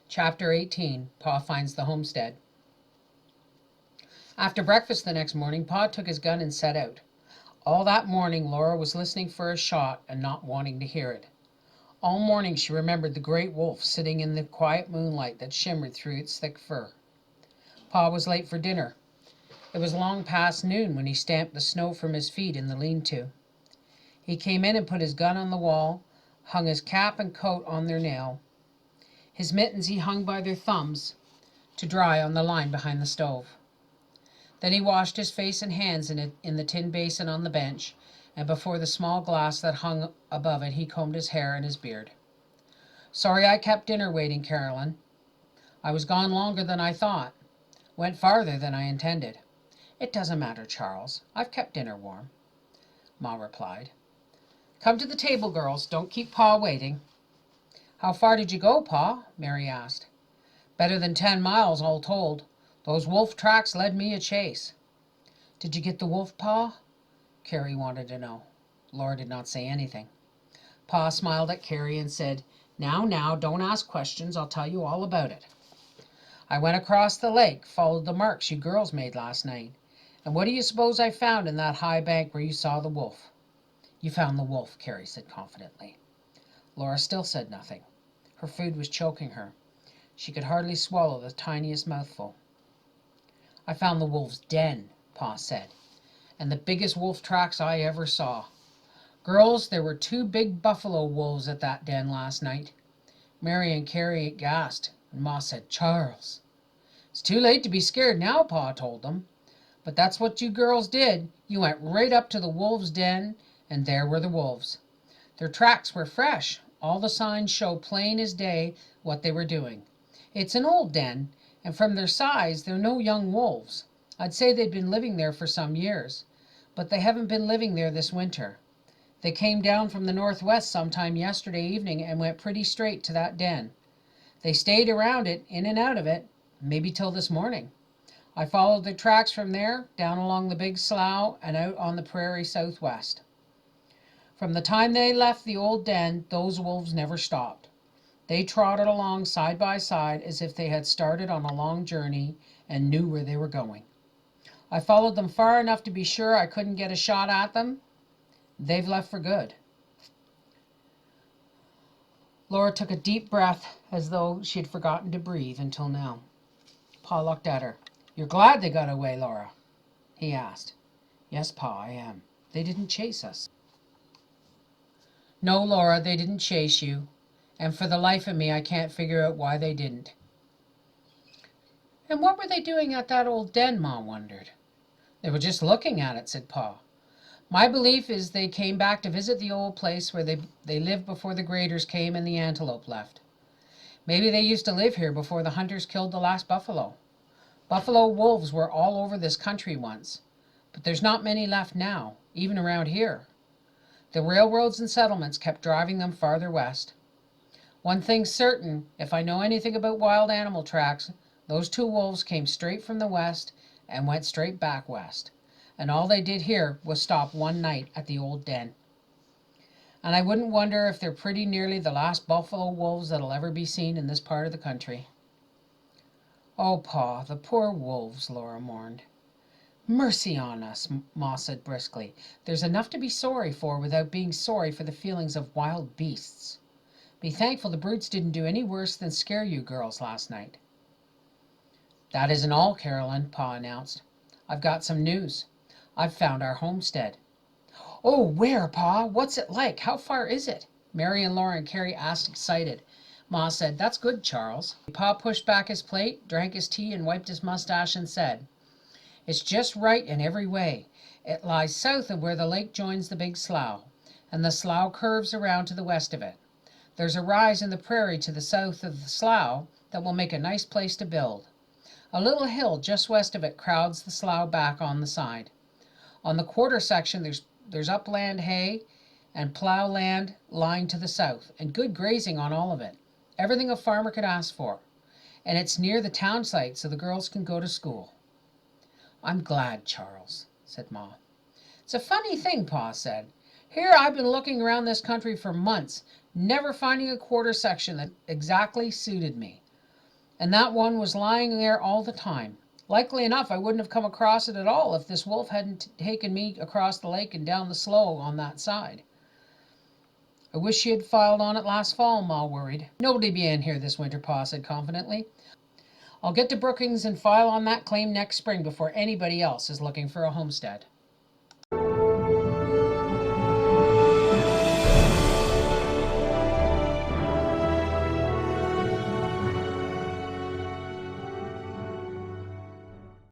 Chapter 18. Pa Finds the Homestead. After breakfast the next morning, Pa took his gun and set out. All that morning Laura was listening for a shot and not wanting to hear it. All morning she remembered the great wolf sitting in the quiet moonlight that shimmered through its thick fur. Pa was late for dinner. It was long past noon when he stamped the snow from his feet in the lean-to. He came in and put his gun on the wall, hung his cap and coat on their nail. His mittens he hung by their thumbs to dry on the line behind the stove. Then he washed his face and hands in the tin basin on the bench, and before the small glass that hung above it he combed his hair and his beard. "Sorry I kept dinner waiting, Caroline. I was gone longer than I thought. Went farther than I intended." "It doesn't matter, Charles. I've kept dinner warm," Ma replied. "Come to the table, girls. Don't keep Pa waiting." "How far did you go, Pa?" Mary asked. "Better than 10 miles, all told. Those wolf tracks led me a chase." "Did you get the wolf, Pa?" Carrie wanted to know. Laura did not say anything. Pa smiled at Carrie and said, Now, don't ask questions. I'll tell you all about it. "I went across the lake, followed the marks you girls made last night. And what do you suppose I found in that high bank where you saw the wolf?" "You found the wolf," Carrie said confidently. Laura still said nothing. Her food was choking her. She could hardly swallow the tiniest mouthful. "I found the wolf's den," Pa said, "and the biggest wolf tracks I ever saw. Girls, there were 2 big buffalo wolves at that den last night." Mary and Carrie gasped, and Ma said, "Charles." "It's too late to be scared now," Pa told them. "But that's what you girls did. You went right up to the wolves' den, and there were the wolves. Their tracks were fresh. All the signs show plain as day what they were doing. It's an old den, and from their size they're no young wolves. I'd say they'd been living there for some years, but they haven't been living there this winter. They came down from the northwest sometime yesterday evening and went pretty straight to that den. They stayed around it, in and out of it, maybe till this morning. I followed their tracks from there, down along the big slough and out on the prairie southwest. From the time they left the old den, those wolves never stopped. They trotted along side by side as if they had started on a long journey and knew where they were going. I followed them far enough to be sure I couldn't get a shot at them. They've left for good." Laura took a deep breath as though she had forgotten to breathe until now. Pa looked at her. "You're glad they got away, Laura?" he asked. "Yes, Pa, I am. They didn't chase us." "No, Laura, they didn't chase you. And for the life of me, I can't figure out why they didn't." "And what were they doing at that old den?" Ma wondered. "They were just looking at it," said Pa. "My belief is they came back to visit the old place where they lived before the graders came and the antelope left. Maybe they used to live here before the hunters killed the last buffalo. Buffalo wolves were all over this country once, but there's not many left now, even around here. The railroads and settlements kept driving them farther west. One thing's certain, if I know anything about wild animal tracks, those 2 wolves came straight from the west and went straight back west. And all they did here was stop one night at the old den. And I wouldn't wonder if they're pretty nearly the last buffalo wolves that'll ever be seen in this part of the country." "Oh, Pa, the poor wolves," Laura mourned. "Mercy on us," Ma said briskly. "There's enough to be sorry for without being sorry for the feelings of wild beasts. Be thankful the brutes didn't do any worse than scare you girls last night." "That isn't all, Caroline," Pa announced. "I've got some news. I've found our homestead." "Oh, where, Pa? What's it like? How far is it?" Mary and Laura and Carrie asked, excited. Ma said, "That's good, Charles." Pa pushed back his plate, drank his tea, and wiped his mustache and said, "It's just right in every way. It lies south of where the lake joins the big slough, and the slough curves around to the west of it. There's a rise in the prairie to the south of the slough that will make a nice place to build. A little hill just west of it crowds the slough back on the side. On the quarter section there's upland hay and plough land lying to the south, and good grazing on all of it. Everything a farmer could ask for. And it's near the town site, so the girls can go to school." "I'm glad, Charles," said Ma. "It's a funny thing," Pa said. "Here I've been looking around this country for months, never finding a quarter section that exactly suited me. And that one was lying there all the time. Likely enough, I wouldn't have come across it at all if this wolf hadn't taken me across the lake and down the slough on that side. I wish she had filed on it last fall, Ma worried. Nobody be in here this winter, Pa said confidently. I'll get to Brookings and file on that claim next spring before anybody else is looking for a homestead.